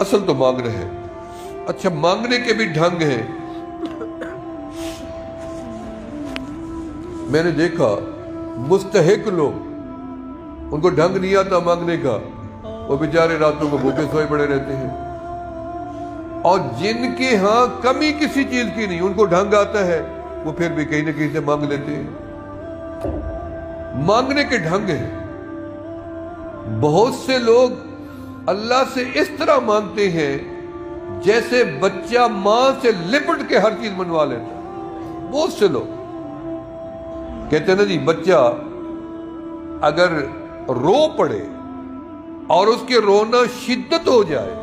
اصل تو مانگنا ہے. اچھا مانگنے کے بھی ڈھنگ ہیں. میں نے دیکھا مستحق لوگ، ان کو ڈھنگ نہیں آتا مانگنے کا، وہ بیچارے راتوں کو بھوکے سوئے پڑے رہتے ہیں. اور جن کے ہاں کمی کسی چیز کی نہیں، ان کو ڈھنگ آتا ہے، وہ پھر بھی کہیں نہ کہیں سے مانگ لیتے ہیں. مانگنے کے ڈھنگ ہیں. بہت سے لوگ اللہ سے اس طرح مانگتے ہیں جیسے بچہ ماں سے لپٹ کے ہر چیز منوا لیتا ہے. بہت سے لوگ کہتے ہیں نا جی، بچہ اگر رو پڑے اور اس کے رونا شدت ہو جائے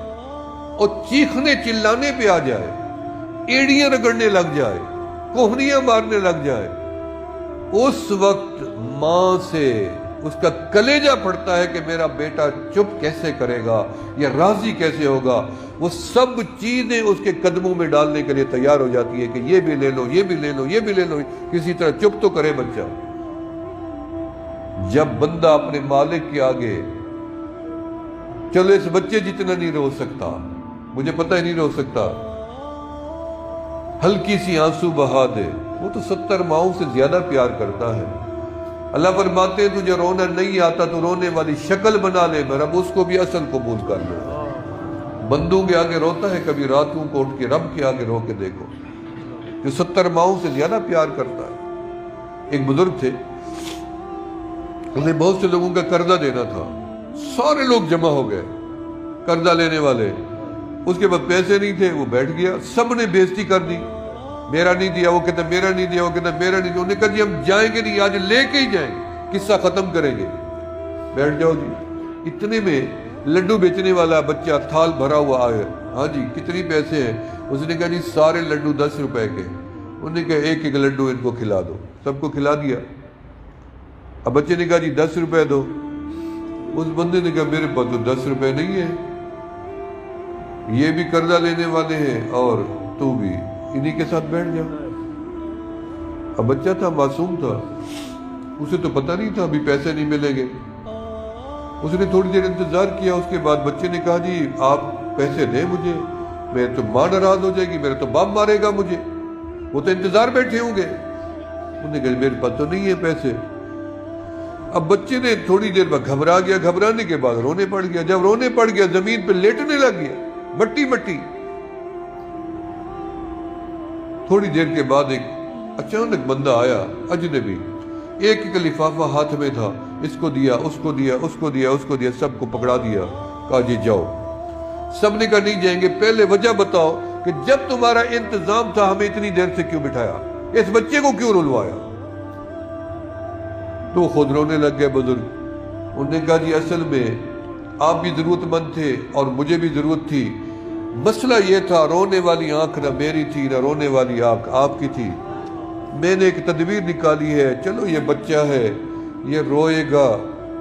اور چیخنے چلانے پہ آ جائے، ایڑیاں رگڑنے لگ جائے، کوہنیاں مارنے لگ جائے، اس وقت ماں سے اس کا کلیجہ پھٹتا ہے کہ میرا بیٹا چپ کیسے کرے گا یا راضی کیسے ہوگا. وہ سب چیزیں اس کے قدموں میں ڈالنے کے لیے تیار ہو جاتی ہے کہ یہ بھی لے لو، یہ بھی لے لو، یہ بھی لے لو، کسی طرح چپ تو کرے بچہ. جب بندہ اپنے مالک کے آگے، چلو اس بچے جتنا نہیں رو سکتا، مجھے پتہ ہی نہیں رو سکتا، ہلکی سی آنسو بہا دے، وہ تو 70 ماؤں سے زیادہ پیار کرتا ہے. اللہ فرماتے ہیں تجھے رونا نہیں آتا تو رونے والی شکل بنا لے، میں رب اس کو بھی اصل قبول کر لوں. بندوں کے آگے روتا ہے، کبھی راتوں کو اٹھ کے رب کے آگے رو کے دیکھو، جو 70 ماؤں سے زیادہ پیار کرتا ہے. ایک بزرگ تھے، انہیں بہت سے لوگوں کا قرضہ دینا تھا. سارے لوگ جمع ہو گئے قرضہ لینے والے. اس کے بعد پیسے نہیں تھے، وہ بیٹھ گیا. سب نے بے عزتی کر دی، میرا نہیں دیا، وہ کہتا میرا نہیں دیا، وہ کہتا میرا نہیں دیا. انہوں نے کہا جی ہم جائیں گے نہیں، آج لے کے ہی جائیں گے، قصہ ختم کریں گے. بیٹھ جاؤ جی. اتنے میں لڈو بیچنے والا بچہ تھال بھرا ہوا آیا. ہاں جی کتنی پیسے ہیں؟ اس نے کہا جی سارے لڈو 10 روپے کے. انہوں نے کہا ایک ایک لڈو ان کو کھلا دو. سب کو کھلا دیا. اب بچے نے کہا جی 10 روپے دو. اس بندے نے کہا میرے پاس تو 10 روپے نہیں ہے، یہ بھی قرضہ لینے والے ہیں اور تو بھی، انہی کے ساتھ بیٹھ جا. اب بچہ تھا، معصوم تھا، اسے تو پتہ نہیں تھا ابھی پیسے نہیں ملیں گے. اس نے تھوڑی دیر انتظار کیا. اس کے بعد بچے نے کہا جی آپ پیسے دیں مجھے، میں تو ماں ناراض ہو جائے گی، میرا تو باپ مارے گا مجھے، وہ تو انتظار بیٹھے ہوں گے. انہوں نے کہا میرے پاس تو نہیں ہے پیسے. اب بچے نے تھوڑی دیر بعد گھبرا گیا. گھبرانے کے بعد رونے پڑ گیا. جب رونے پڑ گیا زمین پہ لیٹنے لگ گیا، مٹی مٹی. تھوڑی دیر کے بعد ایک اچانک بندہ آیا، اجنبی، ایک ایک لفافہ ہاتھ میں تھا. اس کو دیا، اس کو دیا، اس کو دیا، اس کو دیا، سب کو پکڑا دیا. کہا جی جاؤ. سب نے کہا نہیں جائیں گے، پہلے وجہ بتاؤ کہ جب تمہارا انتظام تھا ہمیں اتنی دیر سے کیوں بٹھایا، اس بچے کو کیوں رلوایا. تو خود رونے لگ گئے بزرگ. انہوں نے کہا جی اصل میں آپ بھی ضرورت مند تھے اور مجھے بھی ضرورت تھی. مسئلہ یہ تھا رونے والی آنکھ نہ میری تھی نہ رونے والی آنکھ آپ کی تھی. میں نے ایک تدبیر نکالی ہے، چلو یہ بچہ ہے، یہ روئے گا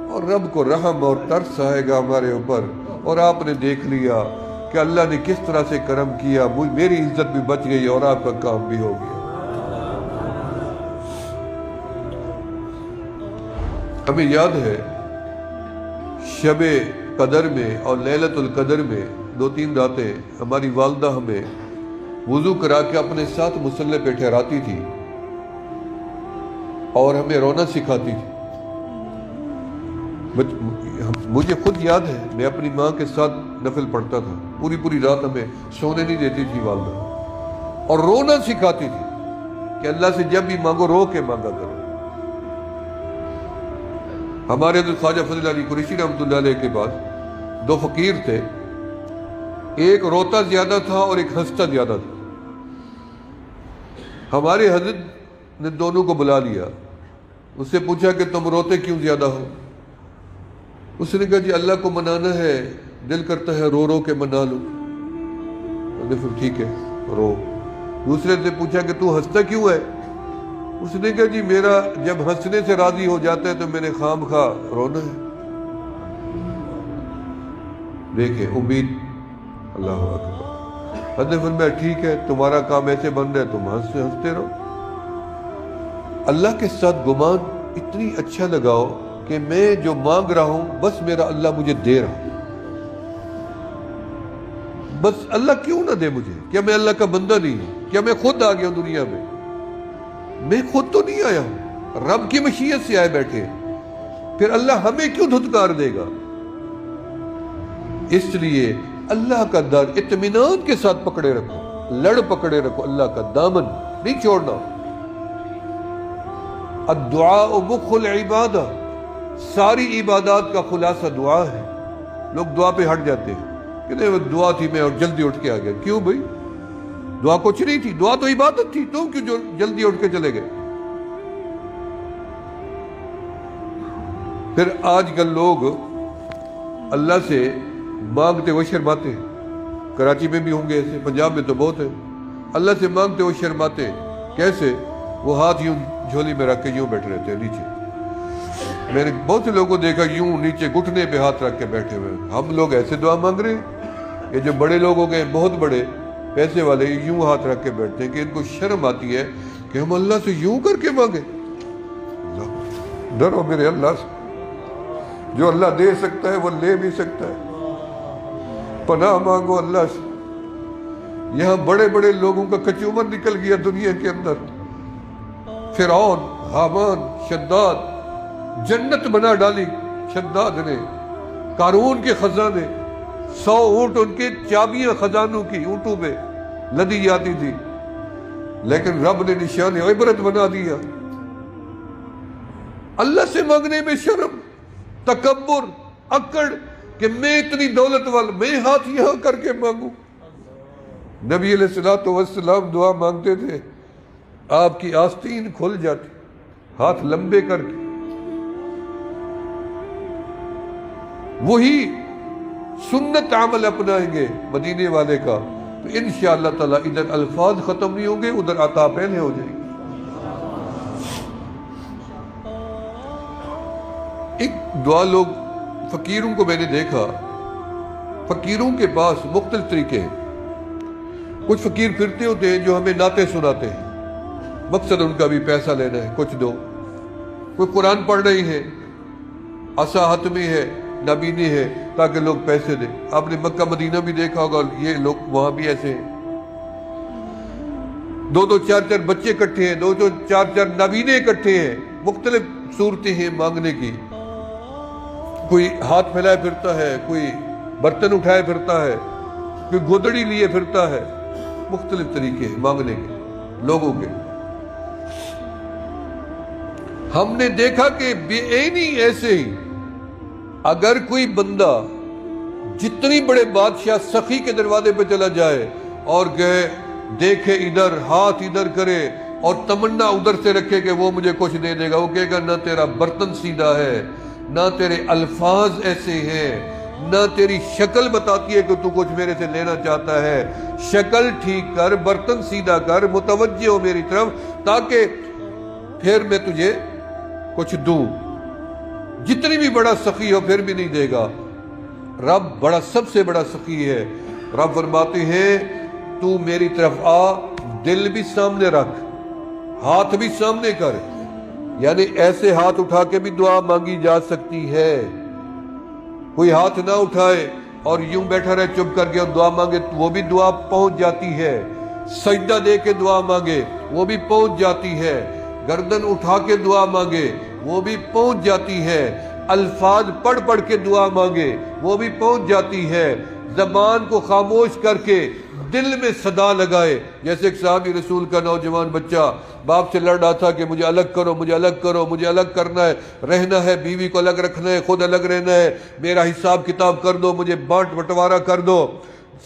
اور رب کو رحم اور ترس آئے گا ہمارے اوپر. اور آپ نے دیکھ لیا کہ اللہ نے کس طرح سے کرم کیا، میری عزت بھی بچ گئی اور آپ کا کام بھی ہو گیا. ہمیں یاد ہے شب قدر میں اور لیلۃ القدر میں 2-3 راتیں ہماری والدہ ہمیں وضو کرا کے اپنے ساتھ مصلی پہ ٹھہراتی تھی اور ہمیں رونا سکھاتی تھی. مجھے خود یاد ہے میں اپنی ماں کے ساتھ نفل پڑھتا تھا، پوری رات ہمیں سونے نہیں دیتی تھی والدہ، اور رونا سکھاتی تھی کہ اللہ سے جب بھی مانگو رو کے مانگا کرو. ہمارے حضرت خواجہ فضل علی قریشی رحمۃ اللہ علیہ کے پاس 2 فقیر تھے، ایک روتا زیادہ تھا اور ایک ہنستا زیادہ تھا. ہمارے حضرت نے دونوں کو بلا لیا. اس سے پوچھا کہ تم روتے کیوں زیادہ ہو؟ اس نے کہا جی اللہ کو منانا ہے، دل کرتا ہے رو رو کے منا لوں. پھر ٹھیک ہے رو. دوسرے سے پوچھا کہ تو ہنستا کیوں ہے؟ اس نے کہا جی میرا جب ہنسنے سے راضی ہو جاتا ہے تو میں نے خام خواہ رونا ہے. دیکھیں امید. اللہ اکبر. حضرت فرمایا ٹھیک ہے تمہارا کام ایسے بن رہا ہے، تم ہنستے رہو. اللہ کے ساتھ گمان اتنی اچھا لگاؤ کہ میں جو مانگ رہا ہوں بس میرا اللہ مجھے دے رہا. بس اللہ کیوں نہ دے مجھے؟ کیا میں اللہ کا بندہ نہیں ہوں؟ کیا میں خود آ گیا ہوں دنیا میں؟ میں خود تو نہیں آیا ہوں، رب کی مشیت سے آئے بیٹھے، پھر اللہ ہمیں کیوں دھتکار دے گا؟ اس لیے اللہ کا در اطمینان کے ساتھ پکڑے رکھو، لڑ پکڑے رکھو، اللہ کا دامن نہیں چھوڑنا۔ الدعاء مخ العبادہ، ساری عبادات کا خلاصہ دعا ہے۔ لوگ دعا پہ ہٹ جاتے ہیں کہ نہیں وہ دعا تھی میں اور جلدی اٹھ کے آ گیا۔ کیوں بھائی؟ دعا کچھ نہیں تھی، دعا تو عبادت تھی، تم کیوں جلدی اٹھ کے چلے گئے؟ پھر آج کل لوگ اللہ سے مانگتے ہوئے شرماتے ہیں، کراچی میں بھی ہوں گے ایسے، پنجاب میں تو بہت ہے، اللہ سے مانگتے ہوئے شرماتے ہیں۔ کیسے؟ وہ ہاتھ یوں جھولی میں رکھ کے یوں بیٹھے رہتے ہیں نیچے۔ میں نے بہت سے لوگوں کو دیکھا یوں نیچے گھٹنے پہ ہاتھ رکھ کے بیٹھے ہوئے۔ ہم لوگ ایسے دعا مانگ رہے ہیں؟ یہ جو بڑے لوگ ہو گئے بہت بڑے پیسے والے یوں ہاتھ رکھ کے بیٹھتے ہیں کہ ان کو شرم آتی ہے کہ ہم اللہ سے یوں کر کے مانگے۔ ڈرو میرے اللہ سے، جو اللہ دے سکتا ہے وہ لے بھی سکتا ہے۔ پناہ مانگو اللہ سے۔ یہاں بڑے بڑے لوگوں کا کچومر نکل گیا دنیا کے اندر، فرعون، حامان، شداد، جنت بنا ڈالی شداد نے، قارون کے خزانے، 100 اونٹ ان کے چابیاں خزانوں کی اونٹوں پہ لدی جاتی تھی، لیکن رب نے نشان عبرت بنا دیا۔ اللہ سے مانگنے میں شرم، تکبر، اکڑ کہ میں اتنی دولت والا، میں ہاتھ یہاں کر کے مانگوں۔ نبی علیہ الصلوۃ والسلام دعا مانگتے تھے، آپ کی آستین کھل جاتی، ہاتھ لمبے کر کے۔ وہی سنت عمل اپنائیں گے مدینے والے کا تو انشاءاللہ تعالی ادھر الفاظ ختم نہیں ہوں گے، ادھر عطا پہلے ہو جائیں گے۔ ایک دعا لوگ فقیروں کو میں نے دیکھا، فقیروں کے پاس مختلف طریقے ہیں۔ کچھ فقیر پھرتے ہوتے ہیں جو ہمیں نعتیں سناتے ہیں، مقصد ان کا بھی پیسہ لینا ہے، کچھ دو۔ کوئی قرآن پڑھ رہی ہے، عصا حتمی ہے، نابینی ہے، تاکہ لوگ پیسے دیں۔ آپ نے مکہ مدینہ بھی دیکھا ہوگا، یہ لوگ وہاں بھی ایسے ہیں، 2-2 4-4 بچے اکٹھے ہیں، 2-2 4-4 نابینے اکٹھے ہیں، مختلف صورتیں ہیں مانگنے کی۔ کوئی ہاتھ پھیلائے پھرتا ہے، کوئی برتن اٹھائے پھرتا ہے، کوئی گودڑی لیے پھرتا ہے، مختلف طریقے ہیں مانگنے کے لوگوں کے۔ ہم نے دیکھا کہ بے عینی ایسے ہی اگر کوئی بندہ جتنی بڑے بادشاہ سخی کے دروازے پہ چلا جائے اور کہے، دیکھے ادھر، ہاتھ ادھر کرے اور تمنا ادھر سے رکھے کہ وہ مجھے کچھ دے دے گا، وہ کہے گا نہ تیرا برتن سیدھا ہے، نہ تیرے الفاظ ایسے ہیں، نہ تیری شکل بتاتی ہے کہ تو کچھ میرے سے لینا چاہتا ہے۔ شکل ٹھیک کر، برتن سیدھا کر، متوجہ ہو میری طرف، تاکہ پھر میں تجھے کچھ دوں۔ جتنی بھی بڑا سخی ہو پھر بھی نہیں دے گا۔ رب بڑا، سب سے بڑا سخی ہے۔ رب فرماتے ہیں تو میری طرف آ، دل بھی سامنے رکھ، ہاتھ بھی سامنے کر، یعنی ایسے ہاتھ اٹھا کے بھی دعا مانگی جا سکتی ہے۔ کوئی ہاتھ نہ اٹھائے اور یوں بیٹھا رہے چپ کر کے اور دعا مانگے، وہ بھی دعا پہنچ جاتی ہے۔ سجدہ دے کے دعا مانگے، وہ بھی پہنچ جاتی ہے۔ گردن اٹھا کے دعا مانگے، وہ بھی پہنچ جاتی ہے۔ الفاظ پڑھ پڑھ کے دعا مانگے، وہ بھی پہنچ جاتی ہے۔ زبان کو خاموش کر کے دل میں صدا لگائے، جیسے ایک صحابی رسول کا نوجوان بچہ باپ سے لڑ رہا تھا کہ مجھے الگ کرو، مجھے الگ کرو، مجھے الگ کرنا ہے، رہنا ہے، بیوی کو الگ رکھنا ہے، خود الگ رہنا ہے، میرا حساب کتاب کر دو، مجھے بانٹ بٹوارا کر دو۔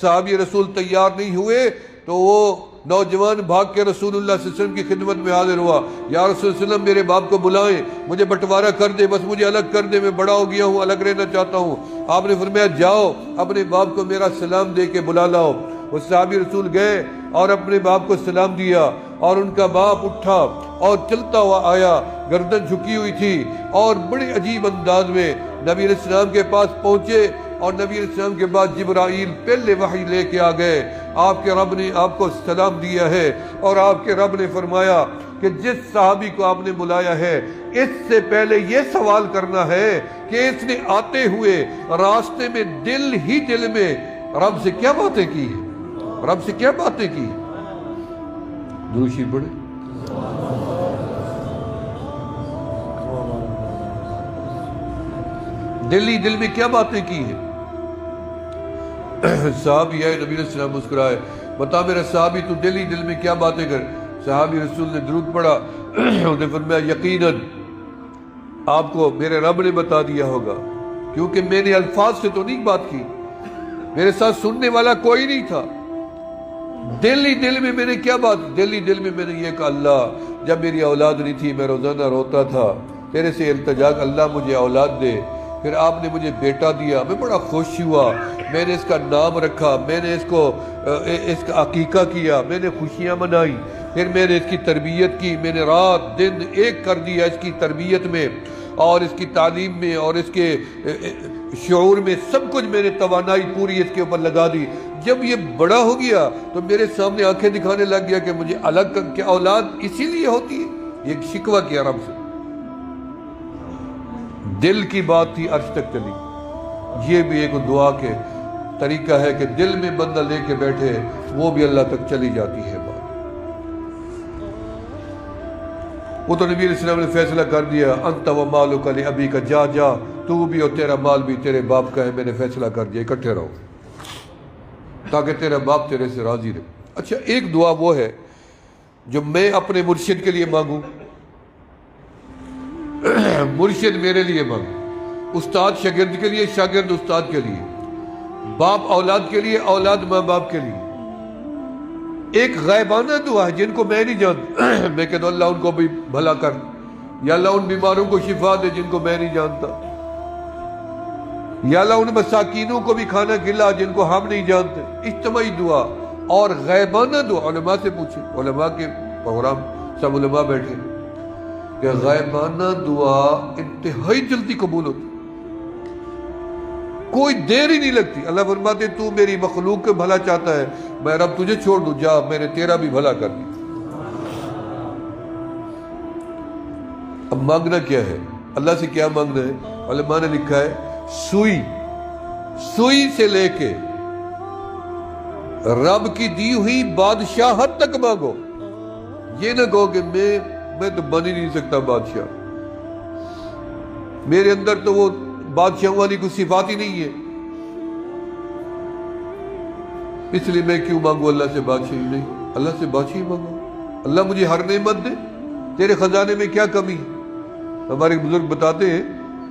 صحابی رسول تیار نہیں ہوئے تو وہ نوجوان بھاگ کے رسول اللہ صلی اللہ علیہ وسلم کی خدمت میں حاضر ہوا، یا رسول اللہ علیہ وسلم میرے باپ کو بلائیں، مجھے بٹوارا کر دے، بس مجھے الگ کر دے، میں بڑا ہو گیا ہوں، الگ رہنا چاہتا ہوں۔ آپ نے فرمایا جاؤ اپنے باپ کو میرا سلام دے کے بلا لاؤ۔ وہ صحابی رسول گئے اور اپنے باپ کو سلام دیا، اور ان کا باپ اٹھا اور چلتا ہوا آیا، گردن جھکی ہوئی تھی، اور بڑے عجیب انداز میں نبی علیہ السلام کے پاس پہنچے، اور نبی علیہ السلام کے بعد جبرائیل پہلے وحی لے کے آ گئے، آپ کے رب نے آپ کو سلام دیا ہے، اور آپ کے رب نے فرمایا کہ جس صحابی کو آپ نے بلایا ہے اس سے پہلے یہ سوال کرنا ہے کہ اس نے آتے ہوئے راستے میں دل ہی دل میں رب سے کیا باتیں کی ہیں، رب سے کیا باتیں کی ہیں؟ درود شریف پڑھیں۔ دل میں کیا باتیں کی ہیں؟ صحابی ہے، نبی علیہ السلام مسکرائے، بتا میرا صحابی تو دل میں کیا باتیں کر؟ صحابی رسول نے درود پڑھا، انہوں نے فرمایا یقیناً آپ کو میرے رب نے بتا دیا ہوگا، کیونکہ میں نے الفاظ سے تو نہیں بات کی، میرے ساتھ سننے والا کوئی نہیں تھا۔ دل میں میں نے کیا بات؟ دل میں میں نے یہ کہا اللہ جب میری اولاد نہیں تھی میں روزانہ روتا تھا، تیرے سے التجا اللہ مجھے اولاد دے، پھر آپ نے مجھے بیٹا دیا، میں بڑا خوش ہوا، میں نے اس کا نام رکھا، میں نے اس کا عقیقہ کیا، میں نے خوشیاں منائی، پھر میں نے اس کی تربیت کی، میں نے رات دن ایک کر دیا اس کی تربیت میں اور اس کی تعلیم میں اور اس کے شعور میں، سب کچھ میں نے توانائی پوری اس کے اوپر لگا دی۔ جب یہ بڑا ہو گیا تو میرے سامنے آنکھیں دکھانے لگ گیا کہ مجھے الگ کہ اولاد اسی لیے ہوتی ہے، یہ شکوہ کیا رب سے۔ دل کی بات تھی عرش تک چلی۔ یہ بھی ایک دعا کے طریقہ ہے کہ دل میں بندہ لے کے بیٹھے، وہ بھی اللہ تک چلی جاتی ہے بات۔ وہ تو نبی علیہ السلام نے فیصلہ کر دیا، انت و مالک لابیک، جا تو بھی اور تیرا مال بھی تیرے باپ کا ہے، میں نے فیصلہ کر دیا اکٹھے رہو تاکہ تیرا باپ تیرے سے راضی رہے۔ اچھا ایک دعا وہ ہے جو میں اپنے مرشد کے لیے مانگوں، مرشد میرے لیے مانگو، استاد شاگرد کے لیے، شاگرد استاد کے لیے، باپ اولاد کے لیے، اولاد ماں باپ کے لیے۔ ایک غیبانہ دعا ہے جن کو میں نہیں جانتا، میں کہتا ہوں اللہ ان کو بھی بھلا کر، یا اللہ ان بیماروں کو شفا دے جن کو میں نہیں جانتا، یا اللہ ان مساکینوں کو بھی کھانا کھلا جن کو ہم نہیں جانتے۔ اجتماعی دعا اور غیبانہ دعا، علماء سے پوچھیں، علماء کے پروگرام سب علماء بیٹھے کہ غیبانہ دعا انتہائی جلدی قبول ہوتی، کوئی دیر ہی نہیں لگتی۔ اللہ فرماتے تو میری مخلوق کے بھلا چاہتا ہے، میں رب تجھے چھوڑ دوں، جا میں نے تیرا بھی بھلا کر دیا۔ اب مانگنا کیا ہے؟ اللہ سے کیا مانگنا ہے؟ علماء نے لکھا ہے سوئی سے لے کے رب کی دی ہوئی بادشاہت تک مانگو۔ یہ نہ کہو کہ میں تو بن ہی نہیں سکتا بادشاہ، میرے اندر تو وہ بادشاہوں والی کوئی صفات ہی نہیں ہے، اس لیے میں کیوں مانگوں اللہ سے بادشاہی؟ نہیں، اللہ سے بادشاہی مانگو، اللہ مجھے ہر نعمت دے، تیرے خزانے میں کیا کمی ہے؟ ہمارے بزرگ بتاتے ہیں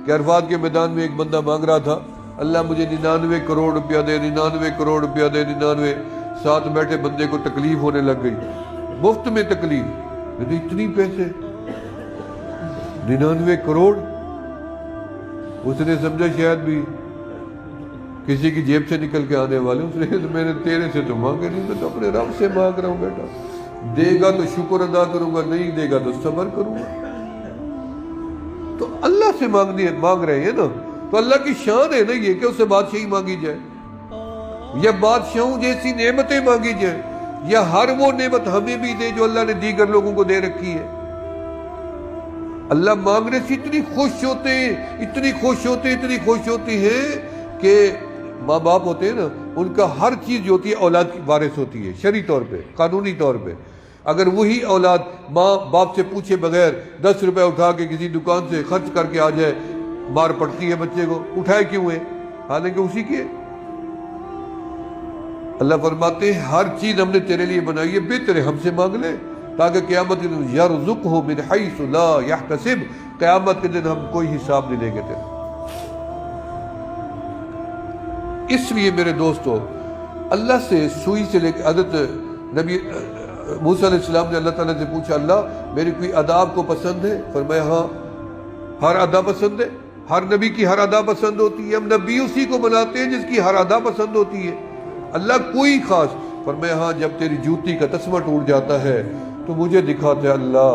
کہ عرفات کے میدان میں ایک بندہ مانگ رہا تھا اللہ مجھے 99 کروڑ روپیہ دے، 99 کروڑ روپیہ دے، 99۔ ساتھ بیٹھے بندے کو تکلیف ہونے لگ گئی، مفت میں تکلیف، اتنی پیسے 99 کروڑ۔ اس نے سمجھا شاید بھی کسی کی جیب سے نکل کے آنے والے، اس نے میں نے تیرے سے تو مانگے نہیں، میں تو اپنے رب سے مانگ رہا ہوں بیٹا، دے گا تو شکر ادا کروں گا، نہیں دے گا تو صبر کروں گا۔ تو اللہ سے مانگ رہے ہیں نا، تو اللہ کی شان ہے نا یہ کہ اس سے بادشاہی مانگی جائے، یا بادشاہوں جیسی نعمتیں مانگی جائیں، یا ہر وہ نعمت ہمیں بھی دے جو اللہ نے دیگر لوگوں کو دے رکھی ہے۔ اللہ مانگنے سے اتنی خوش ہوتے ہیں، اتنی خوش ہوتے ہیں کہ ماں باپ ہوتے ہیں نا، ان کا ہر چیز جو ہوتی ہے اولاد کی وارث ہوتی ہے، شرعی طور پہ، قانونی طور پہ۔ اگر وہی اولاد ماں باپ سے پوچھے بغیر 10 روپے اٹھا کے کسی دکان سے خرچ کر کے آ جائے، مار پڑتی ہے بچے کو، اٹھائے کیوں ہے؟ حالانکہ اسی کی ہے۔ اللہ فرماتے ہیں ہر چیز ہم نے تیرے لیے بنائی ہے، بہتر ہے ہم سے مانگ لے، تاکہ قیامت کے دن یرزقہ من حیث لا یحتسب، قیامت کے دن ہم کوئی حساب نہیں لیں گے تیرے۔ اس لیے میرے دوستو اللہ سے سوئی سے لے کے حضرت نبی موسیٰ علیہ السلام نے اللہ تعالیٰ سے پوچھا اللہ میری کوئی ادا آپ کو پسند ہے؟ فرمایا ہاں، ہر ادا پسند ہے، ہر نبی کی ہر ادا پسند ہوتی ہے، ہم نبی اسی کو بناتے ہیں جس کی ہر ادا پسند ہوتی ہے۔ اللہ کوئی خاص؟ فرمایا ہاں، جب تیری جوتی کا تسمہ ٹوٹ جاتا ہے تو مجھے دکھاتا ہے اللہ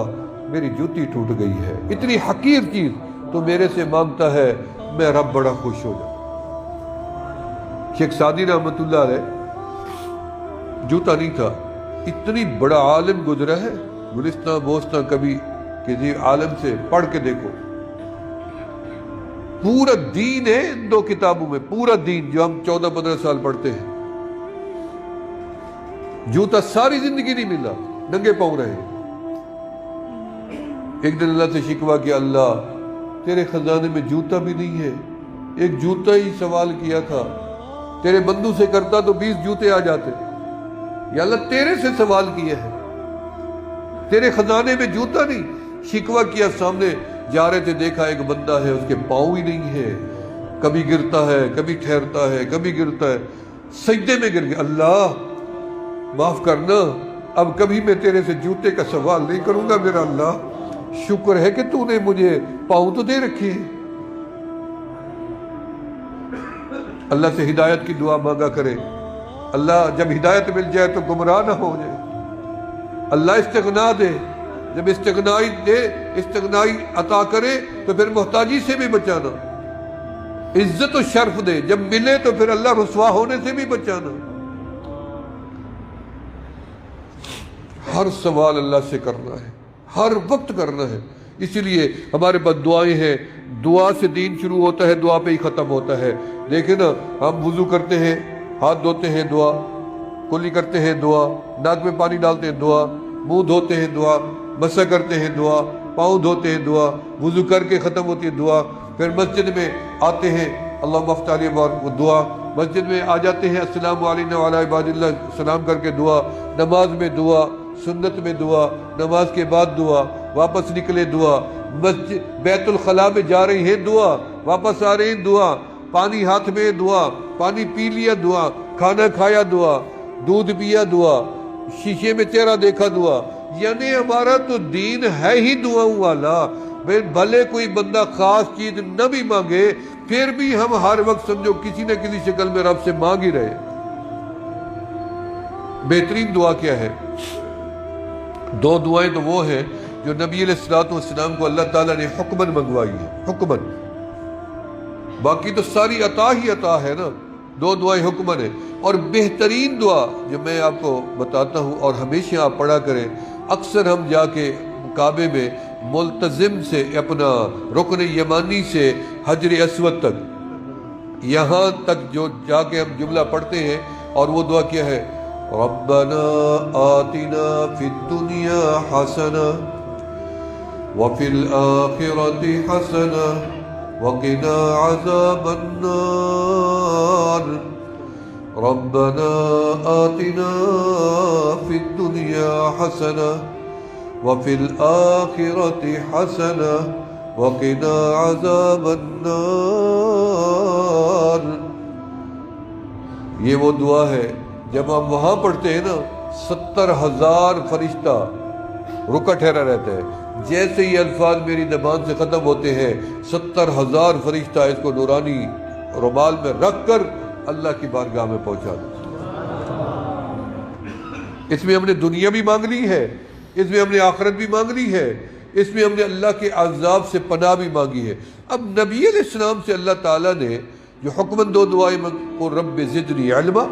میری جوتی ٹوٹ گئی ہے، اتنی حقیر چیز تو میرے سے مانگتا ہے، میں رب بڑا خوش ہو جاتا۔ شیخ سعدی رحمۃ اللہ علیہ جوتا نہیں تھا، اتنی بڑا عالم گزرا ہے، گلستان بوستان کبھی کسی عالم سے پڑھ کے دیکھو، پورا دین ہے ان 2 کتابوں میں، پورا دین جو ہم 14-15 سال پڑھتے ہیں، جوتا ساری زندگی نہیں ملا، ننگے پاؤں رہے۔ ایک دن اللہ سے شکوہ کیا، اللہ تیرے خزانے میں جوتا بھی نہیں ہے، ایک جوتا ہی سوال کیا تھا، تیرے بندوں سے کرتا تو 20 جوتے آ جاتے، یا اللہ تیرے سے سوال کیا ہے، تیرے خزانے میں جوتا نہیں۔ شکوہ کیا، سامنے جا رہے تھے، دیکھا ایک بندہ ہے، اس کے پاؤں ہی نہیں ہے، کبھی گرتا ہے، کبھی ٹھہرتا ہے، کبھی گرتا ہے، سجدے میں گر گیا، اللہ معاف کرنا، اب کبھی میں تیرے سے جوتے کا سوال نہیں کروں گا میرا اللہ، شکر ہے کہ تو نے مجھے پاؤں تو دے رکھے ہیں۔ اللہ سے ہدایت کی دعا مانگا کرے، اللہ جب ہدایت مل جائے تو گمراہ نہ ہو جائے، اللہ استغنا دے، جب استغنائی عطا کرے تو پھر محتاجی سے بھی بچانا، عزت و شرف دے، جب ملے تو پھر اللہ رسوا ہونے سے بھی بچانا۔ ہر سوال اللہ سے کرنا ہے، ہر وقت کرنا ہے، اسی لیے ہمارے پاس دعائیں ہیں، دعا سے دین شروع ہوتا ہے، دعا پہ ہی ختم ہوتا ہے۔ دیکھیں نا، ہم وضو کرتے ہیں، ہاتھ دھوتے ہیں، دعا، کلی کرتے ہیں، دعا، ناک میں پانی ڈالتے ہیں، دعا، منہ دھوتے ہیں، دعا، مسح کرتے ہیں، دعا، پاؤں دھوتے ہیں، دعا، وضو کر کے ختم ہوتی ہے دعا، پھر مسجد میں آتے ہیں، اللہم افتح علی ابواب، دعا، مسجد میں آ جاتے ہیں، السلام علینا وعلی عباد اللہ، سلام کر کے دعا، نماز میں دعا، سنت میں دعا، نماز کے بعد دعا، واپس نکلے دعا، مسجد بیت الخلاء میں جا رہی ہیں دعا، واپس آ رہے ہیں دعا، پانی ہاتھ میں دعا، پانی پی لیا دعا، کھانا کھایا دعا، دودھ پیا دعا، شیشے میں چہرہ دیکھا دعا، یعنی ہمارا تو دین ہے ہی دعاؤں والا۔ بھلے کوئی بندہ خاص چیز نہ بھی مانگے، پھر بھی ہم ہر وقت سمجھو کسی نہ کسی شکل میں رب سے مانگ ہی رہے۔ بہترین دعا کیا ہے؟ دو دعائیں تو وہ ہیں جو نبی علیہ الصلوۃ والسلام کو اللہ تعالیٰ نے حکماً منگوائی ہے، حکماً، باقی تو ساری عطا ہی عطا ہے نا، دو دعائیں حکماً ہیں۔ اور بہترین دعا جو میں آپ کو بتاتا ہوں اور ہمیشہ آپ پڑھا کریں، اکثر ہم جا کے کعبے میں ملتزم سے اپنا رکن یمانی سے حجر اسود تک، یہاں تک جو جا کے ہم جملہ پڑھتے ہیں، اور وہ دعا کیا ہے؟ ربنا آتنا فی الدنیا حسنہ وفی الآخرۃ حسنہ وقنا عذاب النار، ربنا آتنا فی الدنیا حسنہ وفی الآخرۃ حسنہ وقنا عذاب النار۔ یہ وہ دعا ہے جب ہم وہاں پڑھتے ہیں نا، 70,000 فرشتہ رکا ٹھہرا رہتا ہے، جیسے یہ الفاظ میری زبان سے ختم ہوتے ہیں 70,000 فرشتہ اس کو نورانی رومال میں رکھ کر اللہ کی بارگاہ میں پہنچا دیں۔ اس میں ہم نے دنیا بھی مانگ لی ہے، اس میں ہم نے آخرت بھی مانگ لی ہے، اس میں ہم نے اللہ کے عذاب سے پناہ بھی مانگی ہے۔ اب نبی علیہ السلام سے اللہ تعالیٰ نے جو حکماً دو دعائیں قُل رب زدنی علما،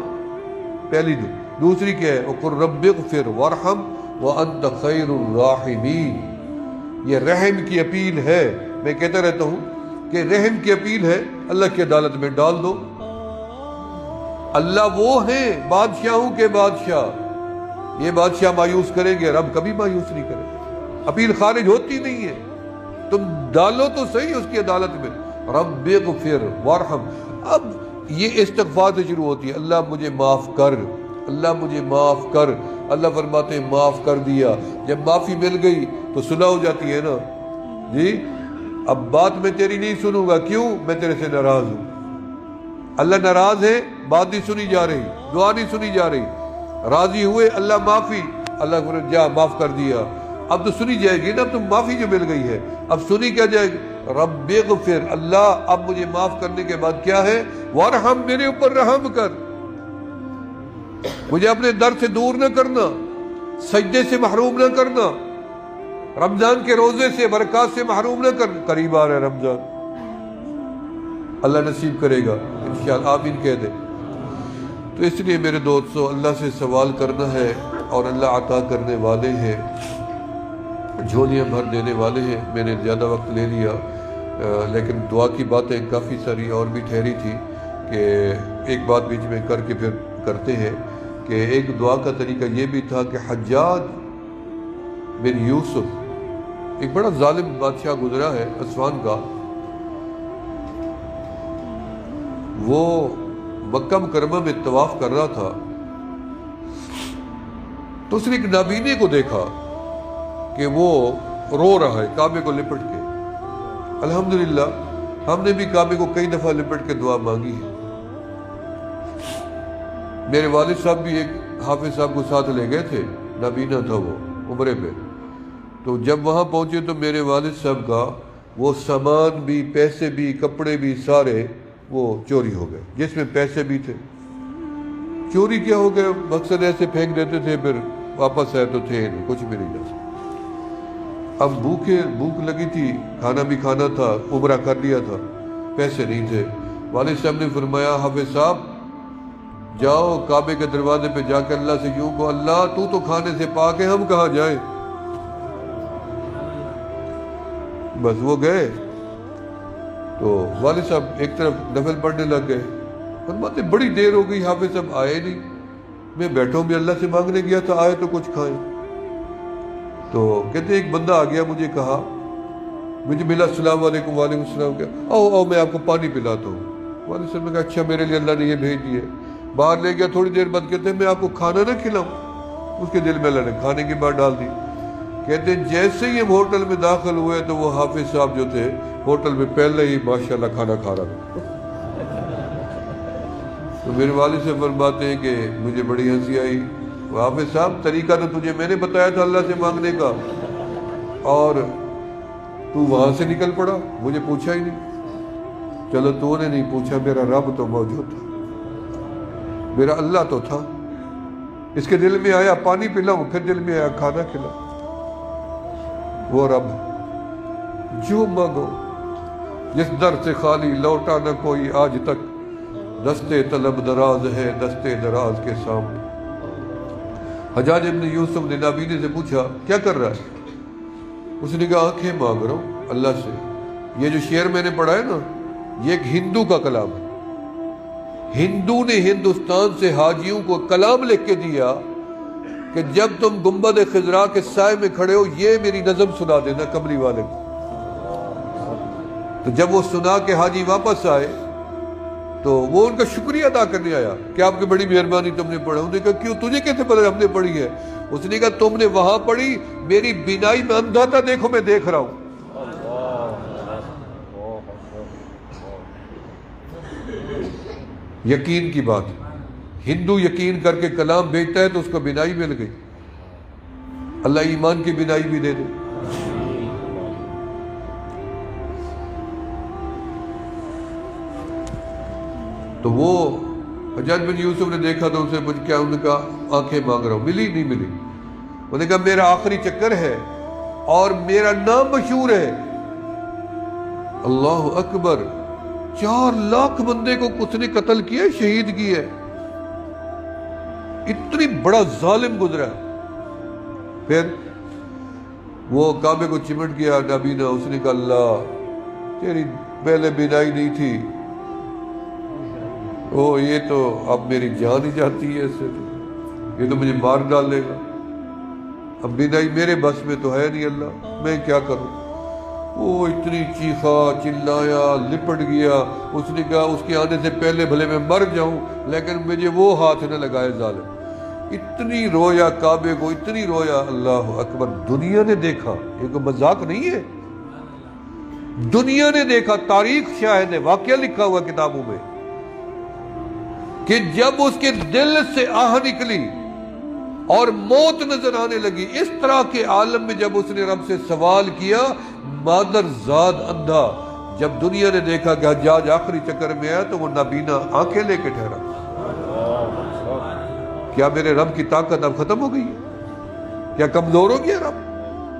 پہلی دوسری کیا ہے؟ وَقُلْ رَبِّ اغْفِرْ وَارْحَمْ وَأَنْتَ خَيْرُ الرَّاحِمِينَ۔ یہ رحم کی اپیل ہے، میں کہتا رہتا ہوں کہ رحم کی اپیل ہے، اللہ کی عدالت میں ڈال دو۔ اللہ وہ ہیں بادشاہوں کے بادشاہ، یہ بادشاہ مایوس کریں گے، رب کبھی مایوس نہیں کرے گا، اپیل خارج ہوتی نہیں ہے، تم ڈالو تو صحیح اس کی عدالت میں۔ رب اغفر وارحم، اب یہ استغفار سے شروع ہوتی ہے، اللہ مجھے معاف کر، اللہ مجھے معاف کر۔ اللہ فرماتے ہیں معاف کر دیا، جب معافی مل گئی تو صلح ہو جاتی ہے نا، جی اب بات میں تیری نہیں سنوں گا، کیوں؟ میں تیرے سے ناراض ہوں۔ اللہ ناراض ہے، بات نہیں سنی جا رہی، دعا نہیں سنی جا رہی، راضی ہوئے اللہ معافی، اللہ کو جا معاف کر دیا، اب تو سنی جائے گی نا، اب تو معافی جو مل گئی ہے اب سنی کیا جائے گی؟ رب اغفر، اللہ اب مجھے معاف کرنے کے بعد کیا ہے؟ وارحم، میرے اوپر رحم کر، مجھے اپنے در سے دور نہ کرنا، سجدے سے محروم نہ کرنا، رمضان کے روزے سے برکات سے محروم نہ کر، قریب آ رہا ہے رمضان، اللہ نصیب کرے گا انشاءاللہ، آمین کہہ دے۔ تو اس لیے میرے دوستو، اللہ سے سوال کرنا ہے، اور اللہ عطا کرنے والے ہیں، جھولیاں بھر دینے والے ہیں۔ میں نے زیادہ وقت لے لیا، لیکن دعا کی باتیں کافی ساری اور بھی ٹھہری تھی کہ ایک بات بیچ میں کر کے پھر کرتے ہیں کہ ایک دعا کا طریقہ یہ بھی تھا کہ حجاج بن یوسف ایک بڑا ظالم بادشاہ گزرا ہے اسوان کا، وہ مکہ مکرمہ میں طواف کر رہا تھا تو اس نے ایک نابینے کو دیکھا کہ وہ رو رہا ہے کعبے کو لپٹ کے۔ الحمدللہ ہم نے بھی کعبے کو کئی دفعہ لپٹ کے دعا مانگی ہے۔ میرے والد صاحب بھی ایک حافظ صاحب کو ساتھ لے گئے تھے، نابینا تھا وہ عمرے پہ، تو جب وہاں پہنچے تو میرے والد صاحب کا وہ سامان بھی، پیسے بھی، کپڑے بھی سارے وہ چوری ہو گئے، جس میں پیسے بھی تھے۔ چوری کیا ہو گئے، مقصد ایسے پھینک دیتے تھے، پھر واپس آئے تو تھے نہیں، کچھ بھی نہیں جا سکتا۔ اب بھوک لگی تھی، کھانا بھی کھانا تھا، عمرہ کر لیا تھا، پیسے نہیں تھے۔ والد صاحب نے فرمایا حافظ صاحب جاؤ کعبے کے دروازے پہ جا کے اللہ سے یوں کہو، اللہ تو کھانے سے پاک ہے، ہم کہاں جائیں۔ بس وہ گئے تو والد صاحب ایک طرف نفل پڑھنے لگ گئے، فرماتے بڑی دیر ہو گئی حافظ صاحب آئے نہیں، میں بیٹھوں بھی اللہ سے مانگنے گیا تھا، آئے تو کچھ کھائیں۔ تو کہتے ایک بندہ آ گیا، مجھے کہا، مجھے ملا، السلام علیکم، وعلیکم السلام، کیا آؤ میں آپ کو پانی پلاتا ہوں۔ والد صاحب نے کہا اچھا میرے لیے اللہ نے یہ بھیج دیے۔ باہر لے گیا، تھوڑی دیر بعد کہتے ہیں میں آپ کو کھانا نہ کھلاؤں، اس کے دل میں اللہ نے کھانے کی بات ڈال دی۔ کہتے ہیں جیسے ہی ہم ہوٹل میں داخل ہوئے تو وہ حافظ صاحب جو تھے ہوٹل میں پہلے ہی ماشاءاللہ کھانا کھا رہا تھا۔ تو میرے والد سے فرماتے ہیں کہ مجھے بڑی ہنسی آئی، حافظ صاحب طریقہ تو تجھے میں نے بتایا تھا اللہ سے مانگنے کا، اور تو وہاں سے نکل پڑا، مجھے پوچھا ہی نہیں۔ چلو تو نے نہیں پوچھا، میرا رب تو موجود تھا، میرا اللہ تو تھا۔ اس کے دل میں آیا پانی پلاؤں، پھر دل میں آیا کھانا کھلاؤں۔ وہ رب جو مانگو، جس در سے خالی لوٹا نہ کوئی آج تک، دستے طلب دراز ہے دستے دراز کے سامنے۔ حجاج ابن یوسف نے نابینے سے پوچھا کیا کر رہا ہے؟ اس نے کہا آنکھیں مانگ رہا ہوں اللہ سے۔ یہ جو شعر میں نے پڑھا ہے نا، یہ ایک ہندو کا کلام ہے۔ ہندو نے ہندوستان سے حاجیوں کو کلام لکھ کے دیا کہ جب تم گنبد خضرا کے سائے میں کھڑے ہو یہ میری نظم سنا دینا کملی والے کو۔ تو جب وہ سنا کے حاجی واپس آئے تو وہ ان کا شکریہ ادا کرنے آیا کہ آپ کی بڑی مہربانی، تم نے پڑھا۔ انہوں نے کہا کیوں، تجھے کیسے پتہ ہم نے پڑھی ہے؟ اس نے کہا تم نے وہاں پڑھی، میری بینائی میں اندھا تھا، دیکھو میں دیکھ رہا ہوں۔ یقین کی بات، ہندو یقین کر کے کلام بھیجتا ہے تو اس کو بینائی مل گئی، اللہ ایمان کی بینائی بھی دے دے۔ تو وہ حجاج بن یوسف نے دیکھا تو اسے مجھ کیا، انہوں نے کہا آنکھیں مانگ رہا ہوں، ملی نہیں ملی۔ انہوں نے کہا میرا آخری چکر ہے اور میرا نام مشہور ہے۔ اللہ اکبر، 4 لاکھ بندے کو اس نے قتل کیا، شہید کیا ہے، اتنی بڑا ظالم گزرا۔ پھر وہ کعبے کو چمٹ گیا نابینا، اس نے کہا اللہ تیری پہلے بینائی نہیں تھی، یہ تو اب میری جان ہی جاتی ہے، اس سے یہ تو مجھے مار ڈالے گا، اب بینائی میرے بس میں تو ہے نہیں، اللہ میں کیا کروں۔ وہ اتنی چیخا چلایا، لپٹ گیا، اس نے کہا اس کے آنے سے پہلے بھلے میں مر جاؤں لیکن مجھے وہ ہاتھ نہ لگائے ظالم۔ اتنی رویا کعبے کو، اتنی رویا، اللہ اکبر۔ دنیا نے دیکھا، یہ کوئی مذاق نہیں ہے، دنیا نے دیکھا، تاریخ شاہد ہے، واقعہ لکھا ہوا کتابوں میں کہ جب اس کے دل سے آہ نکلی اور موت نظر آنے لگی، اس طرح کے عالم میں جب اس نے رب سے سوال کیا، مادر زاد اندھا، جب دنیا نے دیکھا کہ حجاج آخری چکر میں آیا تو وہ نابینا آنکھیں لے کے ٹھہرا۔ کیا میرے رب کی طاقت اب ختم ہو گئی ہے؟ کیا کمزور ہو گیا رب؟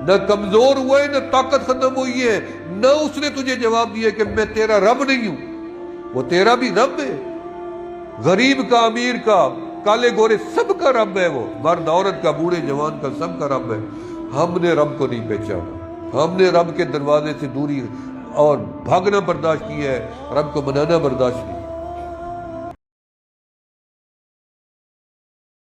نہ کمزور ہوئے، نہ طاقت ختم ہوئی ہے، نہ اس نے تجھے جواب دیا کہ میں تیرا رب نہیں ہوں، وہ تیرا بھی رب ہے، غریب کا، امیر کا، کالے گورے سب کا رب ہے، وہ مرد عورت کا، بوڑھے جوان کا، سب کا رب ہے۔ ہم نے رب کو نہیں پہچانا، ہم نے رب کے دروازے سے دوری اور بھاگنا برداشت کیا ہے، رب کو منانا برداشت نہیں۔